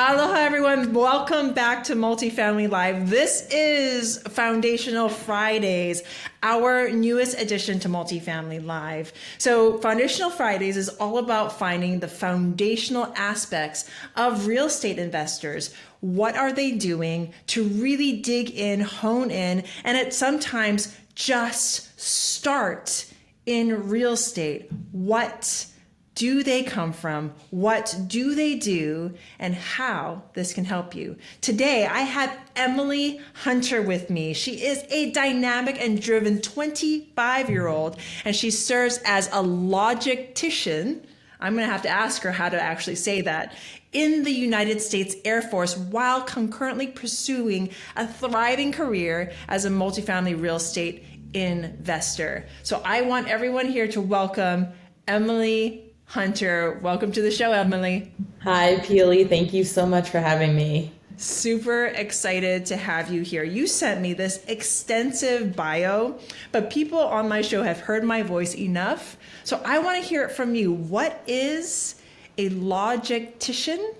Aloha, everyone. Welcome back to Multifamily Live. This is Foundational Fridays, our newest addition to Multifamily Live. So Foundational Fridays is all about finding the foundational aspects of real estate investors. What are they doing to really dig in, hone in, and at sometimes just start in real estate? What do they come from? What do they do? And how this can help you. Today, I have Emily Hunter with me. She is a dynamic and driven 25-year-old, and she serves as a logistician. I'm going to have to ask her how to actually say that, in the United States Air Force, while concurrently pursuing a thriving career as a multifamily real estate investor. So I want everyone here to welcome Emily Hunter. Welcome to the show, Emily. Hi, Pili. Thank you so much for having me. Super excited to have you here. You sent me this extensive bio, but people on my show have heard my voice enough. So I want to hear it from you. What is a logistician?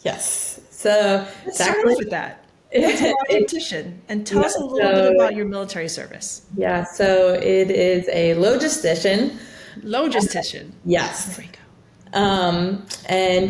Yes. So let's start off with that. What's a logistician? And tell us a little bit about your military service. Yeah, so it is a logistician. Logistician. Yes. And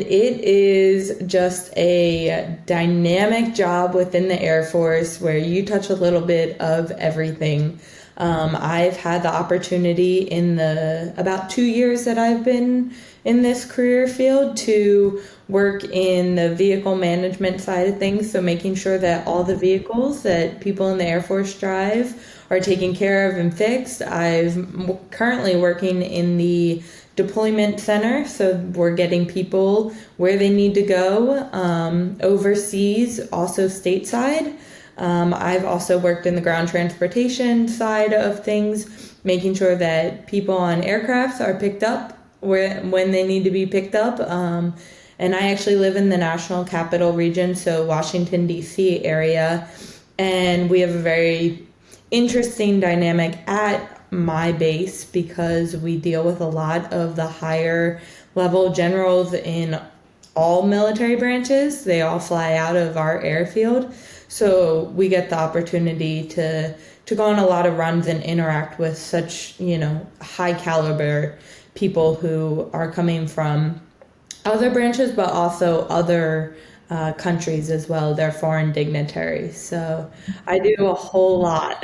it is just a dynamic job within the Air Force where you touch a little bit of everything. I've had the opportunity in the about 2 years that I've been in this career field to work in the vehicle management side of things. So making sure that all the vehicles that people in the Air Force drive are taken care of and fixed. I'm currently working in the deployment center, so we're getting people where they need to go, overseas, also stateside. I've also worked in the ground transportation side of things, making sure that people on aircrafts are picked up when they need to be picked up. And I actually live in the National Capital Region, so Washington, D.C. area, and we have a very interesting dynamic at my base because we deal with a lot of the higher level generals in all military branches. They all fly out of our airfield. So we get the opportunity to go on a lot of runs and interact with such, high caliber people who are coming from other branches, but also other countries as well. They're foreign dignitaries. So I do a whole lot.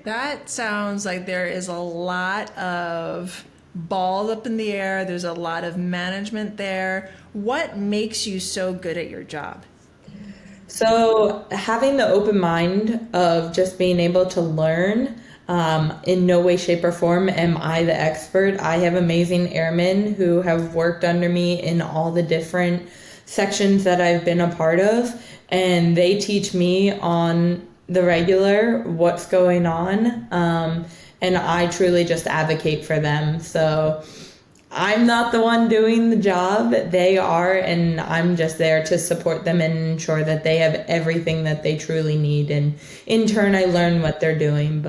That sounds like there is a lot of balls up in the air. There's a lot of management there. What makes you so good at your job? So having the open mind of just being able to learn. In no way, shape, or form am I the expert. I have amazing airmen who have worked under me in all the different sections that I've been a part of, and they teach me on the regular what's going on, and I truly just advocate for them. So I'm not the one doing the job, they are, and I'm just there to support them and ensure that they have everything that they truly need, and in turn I learn what they're doing.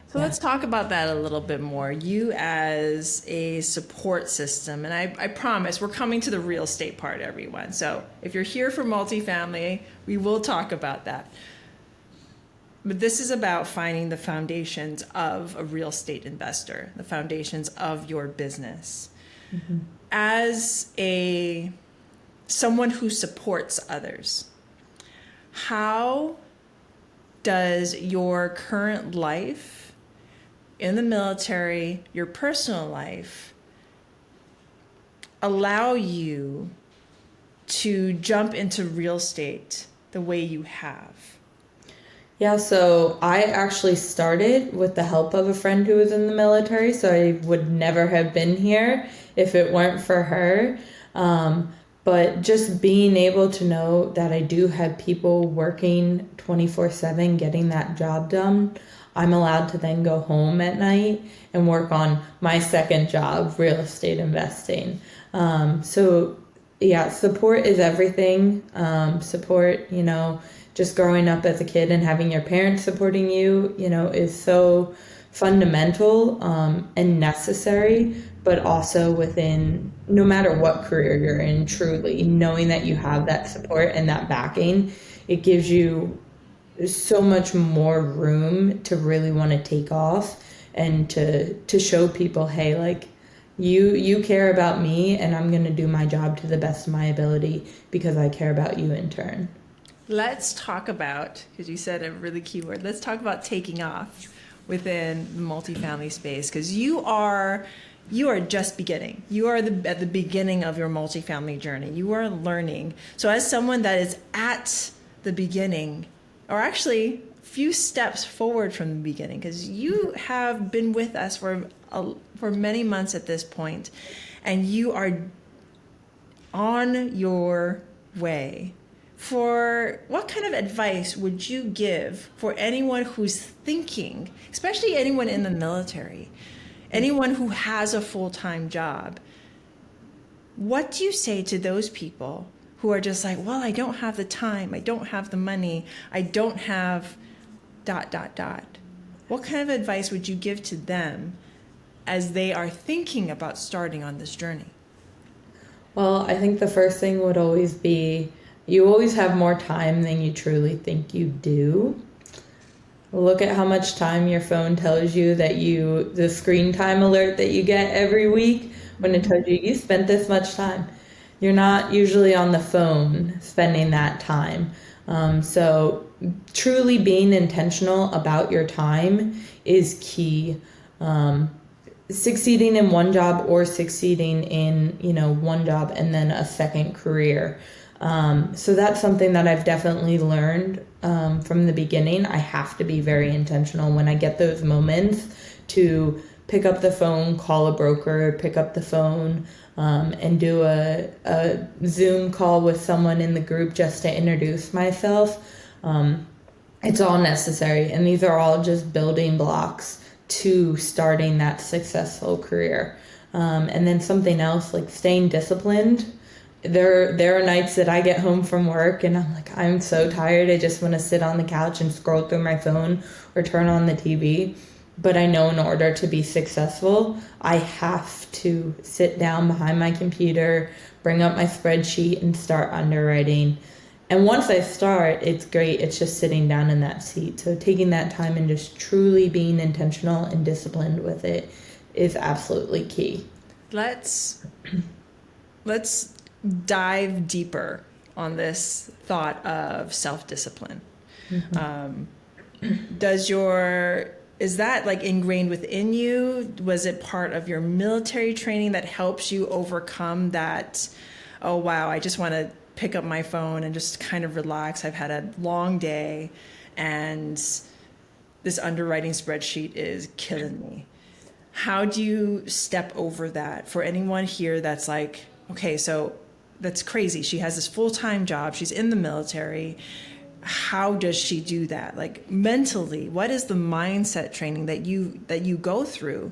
So let's talk about that a little bit more. You as a support system, and I promise we're coming to the real estate part, everyone. So if you're here for multifamily, we will talk about that. But this is about finding the foundations of a real estate investor, the foundations of your business. Mm-hmm. As someone who supports others, how does your current life in the military, your personal life, allow you to jump into real estate the way you have? Yeah, so I actually started with the help of a friend who was in the military, so I would never have been here if it weren't for her. But just being able to know that I do have people working 24/7 getting that job done, I'm allowed to then go home at night and work on my second job, real estate investing. So yeah, support is everything. Support, just growing up as a kid and having your parents supporting you, is so fundamental and necessary but also within, no matter what career you're in, truly knowing that you have that support and that backing, it gives you so much more room to really want to take off and to show people, hey, like, you care about me, and I'm going to do my job to the best of my ability because I care about you in turn. Let's talk about, because you said a really key word, let's talk about taking off within the multifamily space, because you are just beginning. You are at the beginning of your multifamily journey. You are learning. So as someone that is at the beginning, or actually a few steps forward from the beginning, because you have been with us for many months at this point, and you are on your way. For what kind of advice would you give for anyone who's thinking, especially anyone in the military, anyone who has a full-time job? What do you say to those people who are just like, well, I don't have the time, I don't have the money, I don't have ... What kind of advice would you give to them as they are thinking about starting on this journey? Well, I think the first thing would always be, you always have more time than you truly think you do. Look at how much time your phone tells you that the screen time alert that you get every week, when it tells you spent this much time. You're not usually on the phone spending that time. So truly being intentional about your time is key. Succeeding in one job or succeeding in, one job and then a second career. So that's something that I've definitely learned from the beginning. I have to be very intentional when I get those moments to pick up the phone, call a broker, pick up the phone, and do a Zoom call with someone in the group just to introduce myself. It's all necessary, and these are all just building blocks to starting that successful career. And then something else, like staying disciplined. There are nights that I get home from work and I'm like, I'm so tired. I just want to sit on the couch and scroll through my phone or turn on the TV. But I know in order to be successful, I have to sit down behind my computer, bring up my spreadsheet and start underwriting. And once I start, it's great. It's just sitting down in that seat. So taking that time and just truly being intentional and disciplined with it is absolutely key. Let's dive deeper on this thought of self-discipline. Mm-hmm. Is that like ingrained within you? Was it part of your military training that helps you overcome that, oh wow, I just want to pick up my phone and just kind of relax. I've had a long day and this underwriting spreadsheet is killing me. How do you step over that for anyone here that's like, okay, so that's crazy. She has this full-time job. She's in the military. How does she do that? Like mentally, what is the mindset training that you go through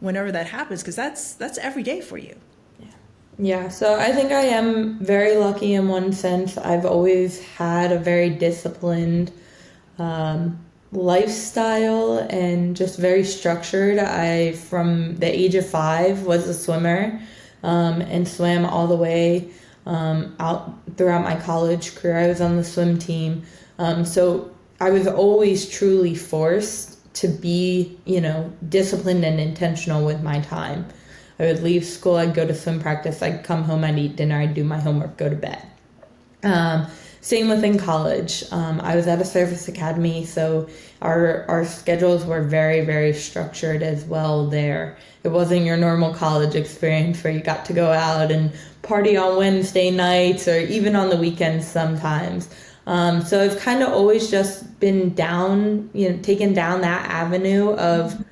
whenever that happens? Because that's every day for you. Yeah, so I think I am very lucky in one sense. I've always had a very disciplined lifestyle and just very structured. I, from the age of 5, was a swimmer and swam all the way out throughout my college career. I was on the swim team. So I was always truly forced to be, disciplined and intentional with my time. I would leave school, I'd go to swim practice, I'd come home, I'd eat dinner, I'd do my homework, go to bed. Same within college. I was at a service academy, so our schedules were very, very structured as well there. It wasn't your normal college experience where you got to go out and party on Wednesday nights or even on the weekends sometimes. So I've kind of always just been taken down that avenue of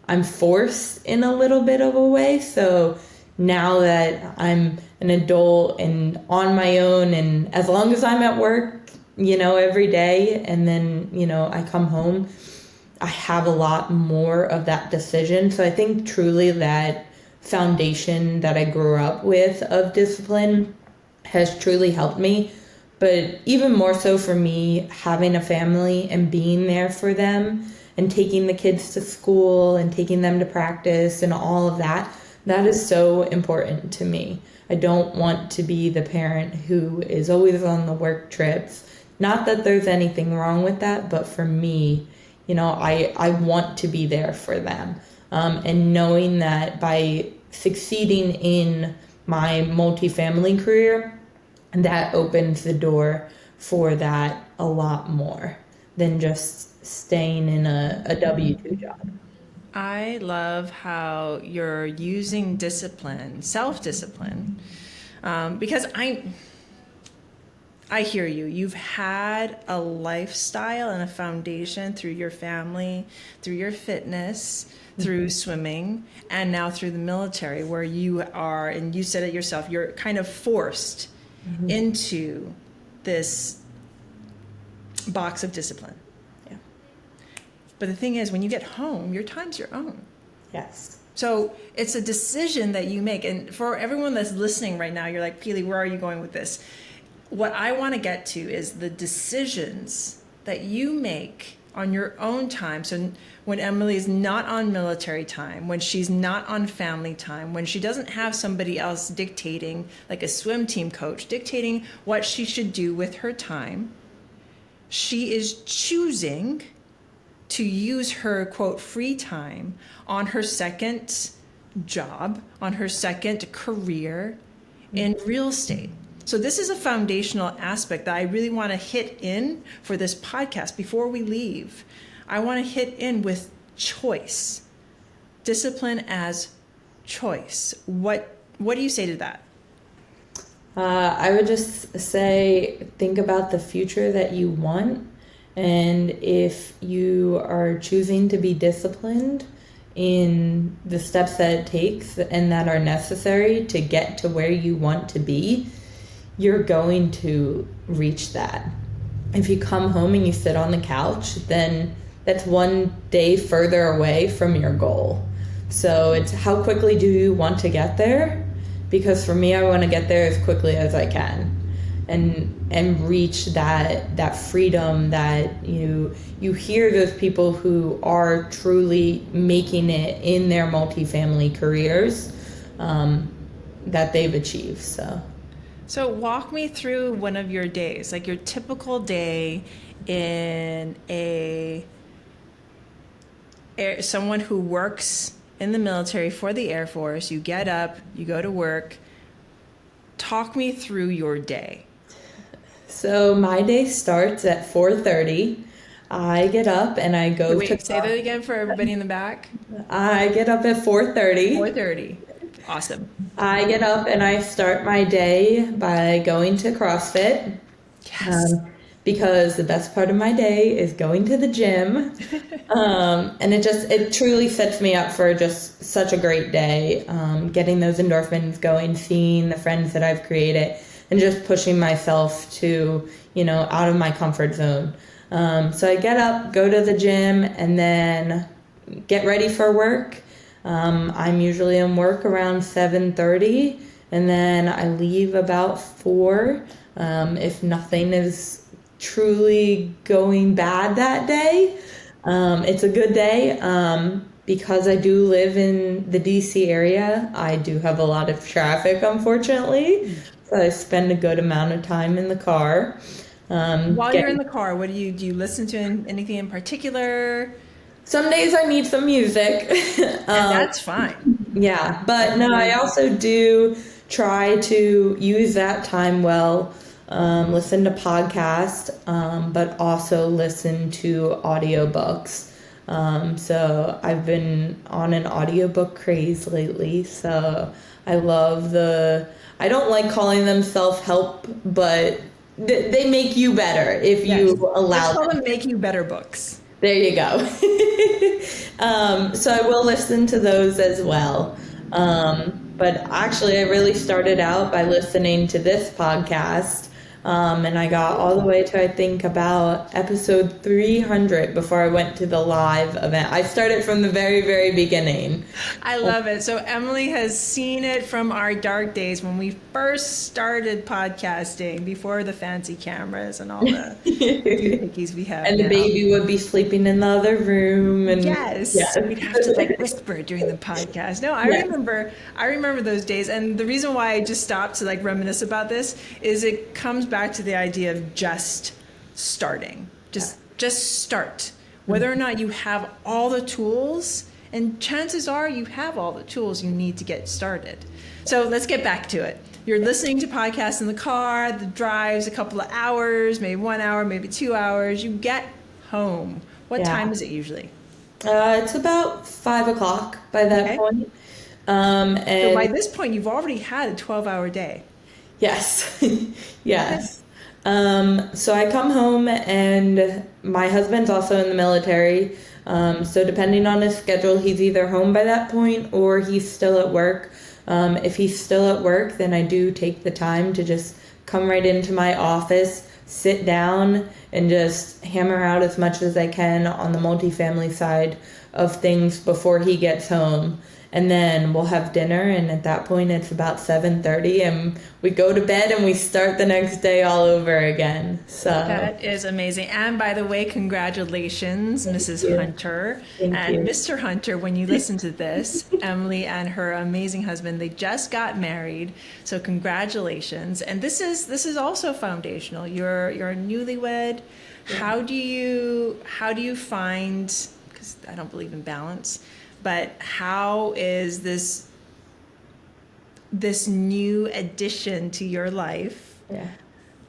I'm forced in a little bit of a way. So now that I'm an adult and on my own, and as long as I'm at work, every day, and then, I come home, I have a lot more of that decision. So I think truly that foundation that I grew up with of discipline has truly helped me. But even more so for me, having a family and being there for them and taking the kids to school and taking them to practice and all of that, That is so important to me. I don't want to be the parent who is always on the work trips. Not that there's anything wrong with that, but for me, I want to be there for them. And knowing that by succeeding in my multifamily career, that opens the door for that a lot more than just staying in a W-2 job. I love how you're using discipline, self-discipline, because I hear you. You've had a lifestyle and a foundation through your family, through your fitness, through swimming, and now through the military, where you are, and you said it yourself, you're kind of forced into this box of discipline. Yeah. But the thing is, when you get home, your time's your own. Yes. So it's a decision that you make. And for everyone that's listening right now, you're like, Pili, where are you going with this? What I want to get to is the decisions that you make on your own time. So when Emily is not on military time, when she's not on family time, when she doesn't have somebody else dictating, like a swim team coach, dictating what she should do with her time, she is choosing to use her, quote, free time on her second job, on her second career in real estate. So this is a foundational aspect that I really want to hit in for this podcast. Before we leave, I want to hit in with choice. Discipline as choice. What do you say to that? I would just say, think about the future that you want. And if you are choosing to be disciplined in the steps that it takes and that are necessary to get to where you want to be, you're going to reach that. If you come home and you sit on the couch, then that's one day further away from your goal. So it's how quickly do you want to get there? Because for me, I want to get there as quickly as I can and reach that freedom that you hear those people who are truly making it in their multifamily careers that they've achieved. So walk me through one of your days, like your typical day in someone who works in the military for the Air Force. You get up, you go to work. Talk me through your day. So my day starts at 4:30. I get up and I go Wait, say that again for everybody in the back. I get up at 4:30. 4:30. Awesome. I get up and I start my day by going to CrossFit. Yes. Because the best part of my day is going to the gym. And it truly sets me up for just such a great day. Getting those endorphins going, seeing the friends that I've created, and just pushing myself to, out of my comfort zone. So I get up, go to the gym, and then get ready for work. I'm usually in work around 7:30, and then I leave about 4. If nothing is truly going bad that day, it's a good day. Because I do live in the DC area, I do have a lot of traffic, unfortunately. So I spend a good amount of time in the car. While you're in the car, what do you listen to anything in particular? Some days I need some music. And that's fine. Yeah, but no, I also do try to use that time well, listen to podcasts, but also listen to audiobooks. So I've been on an audiobook craze lately. So I love I don't like calling them self-help, but they make you better if you allow them. Let's call them make you better books. There you go. So I will listen to those as well. But actually, I really started out by listening to this podcast And I got all the way to, I think, about episode 300 before I went to the live event. I started from the very, very beginning. I love it. So Emily has seen it from our dark days when we first started podcasting, before the fancy cameras and all the doohickeys we have And the now. baby would be sleeping in the other room. And Yes, we'd have to like whisper during the podcast. No, I remember those days. And the reason why I just stopped to like reminisce about this is it comes back to the idea of just starting. Just start. Whether or not you have all the tools, and chances are you have all the tools you need to get started. So let's get back to it. You're listening to podcasts in the car, the drive's a couple of hours, maybe 1 hour, maybe 2 hours. You get home. What time is it usually? It's about 5 o'clock by that point. And so by this point, you've already had a 12-hour day. Yes. Yes. So I come home, and my husband's also in the military. So depending on his schedule, he's either home by that point or he's still at work. If he's still at work, then I do take the time to just come right into my office, sit down, and just hammer out as much as I can on the multifamily side of things before he gets home. And then we'll have dinner, and at that point it's about 7:30, and we go to bed and we start the next day all over again. So that is amazing. And by the way, congratulations, Mrs. Hunter and Mr. Hunter. When you listen to this, Emily and her amazing husband, they just got married. So congratulations. And this is also foundational. You're a newlywed. How do you find, because I don't believe in balance, but how is this new addition to your life? Yeah.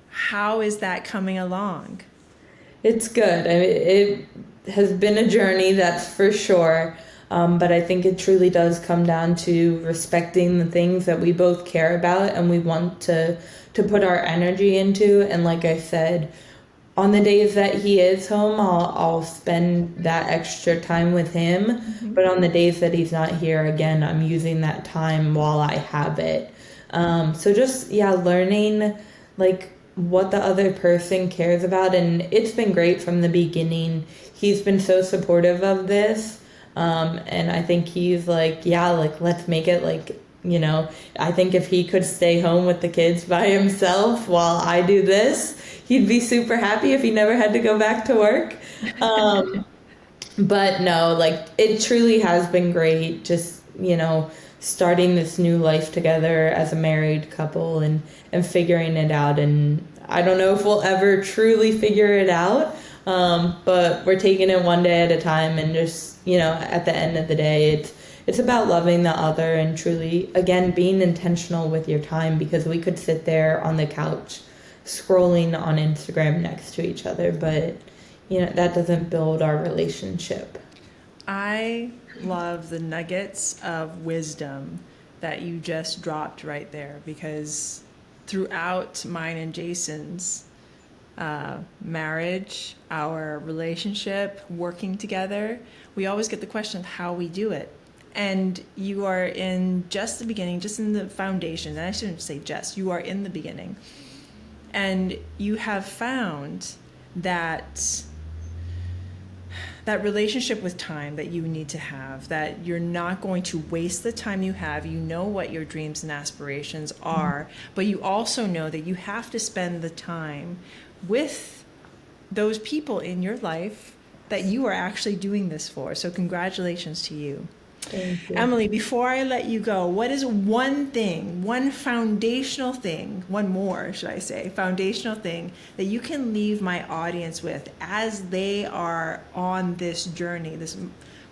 How is that coming along? It's good. I mean, it has been a journey, that's for sure. But I think it truly does come down to respecting the things that we both care about and we want to put our energy into. And like I said, on the days that he is home, I'll spend that extra time with him. Mm-hmm. But on the days that he's not here, again, I'm using that time while I have it. So just, learning like what the other person cares about. And it's been great from the beginning. He's been so supportive of this. And I think he's like, let's make it like, I think if he could stay home with the kids by himself while I do this, he'd be super happy if he never had to go back to work. But no, like it truly has been great just, starting this new life together as a married couple and figuring it out. And I don't know if we'll ever truly figure it out, but we're taking it one day at a time. And just, at the end of the day, it's about loving the other and truly, again, being intentional with your time, because we could sit there on the couch scrolling on Instagram next to each other, but that doesn't build our relationship. I love the nuggets of wisdom that you just dropped right there, because throughout mine and Jason's marriage, our relationship, working together, we always get the question of how we do it. And you are in just the beginning, just in the foundation. And I shouldn't say just, you are in the beginning. And you have found that relationship with time that you need to have, that you're not going to waste the time you have. You know what your dreams and aspirations are, but you also know that you have to spend the time with those people in your life that you are actually doing this for. So congratulations to you. Thank you. Emily, before I let you go, what is one foundational thing, foundational thing that you can leave my audience with as they are on this journey, this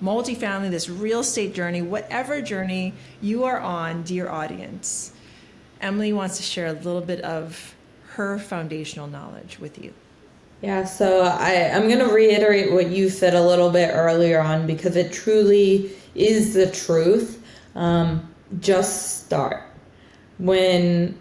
multifamily, this real estate journey, whatever journey you are on, dear audience? Emily wants to share a little bit of her foundational knowledge with you. Yeah, so I'm going to reiterate what you said a little bit earlier on, because it truly is the truth. Just start. When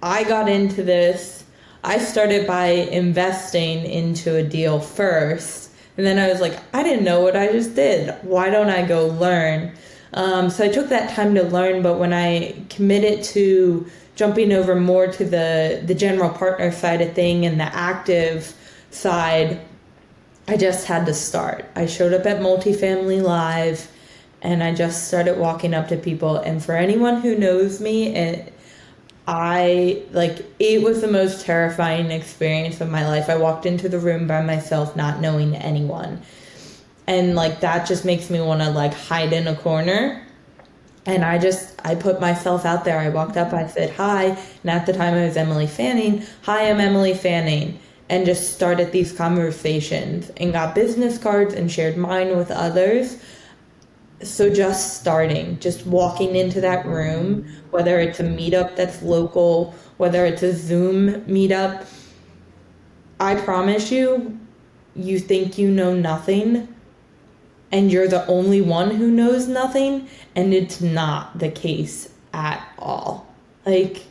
I got into this, I started by investing into a deal first. And then I was like, I didn't know what I just did. Why don't I go learn? So I took that time to learn, but when I committed to jumping over more to the general partner side of thing and the active side, I just had to start. I showed up at Multifamily Live and I just started walking up to people. And for anyone who knows me, it was the most terrifying experience of my life. I walked into the room by myself, not knowing anyone. And like that just makes me want to like hide in a corner. And I put myself out there. I walked up, I said, hi. And at the time I was Emily Fanning. Hi, I'm Emily Fanning. And just started these conversations and got business cards and shared mine with others. So just starting, just walking into that room, whether it's a meetup that's local, whether it's a Zoom meetup, I promise you, you think you know nothing and you're the only one who knows nothing, and it's not the case at all. Like,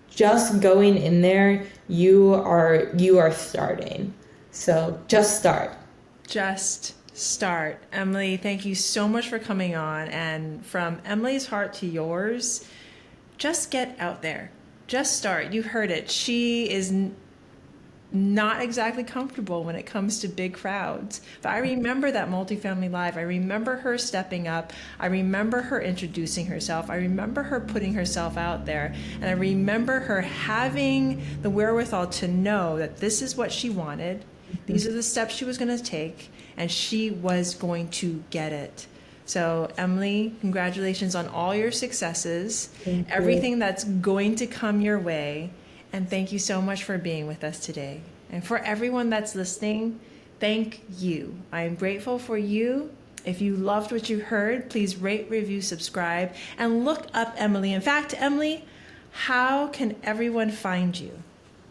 just going in there, you are starting. So just start. Just start. Emily, thank you so much for coming on. And from Emily's heart to yours, just get out there. Just start. You heard it. She is not exactly comfortable when it comes to big crowds. But I remember that Multifamily Live. I remember her stepping up. I remember her introducing herself. I remember her putting herself out there. And I remember her having the wherewithal to know that this is what she wanted. These are the steps she was going to take, and she was going to get it. So, Emily, congratulations on all your successes, everything that's going to come your way. And thank you so much for being with us today. And for everyone that's listening, thank you. I am grateful for you. If you loved what you heard, please rate, review, subscribe, and look up Emily. In fact, Emily, how can everyone find you?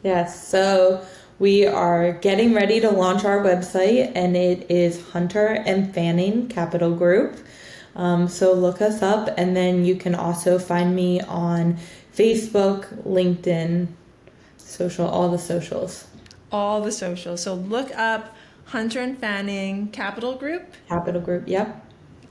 Yes, so we are getting ready to launch our website, and it is Hunter and Fanning Capital Group. So look us up, and then you can also find me on Facebook, LinkedIn, all the socials. All the socials. So look up Hunter and Fanning Capital Group. Capital Group, yep.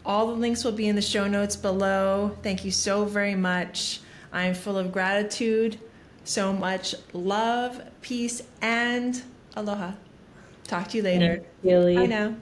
All the links will be in the show notes below. Thank you so very much. I'm full of gratitude. So much love, peace, and aloha. Talk to you later. Thanks, Bye now.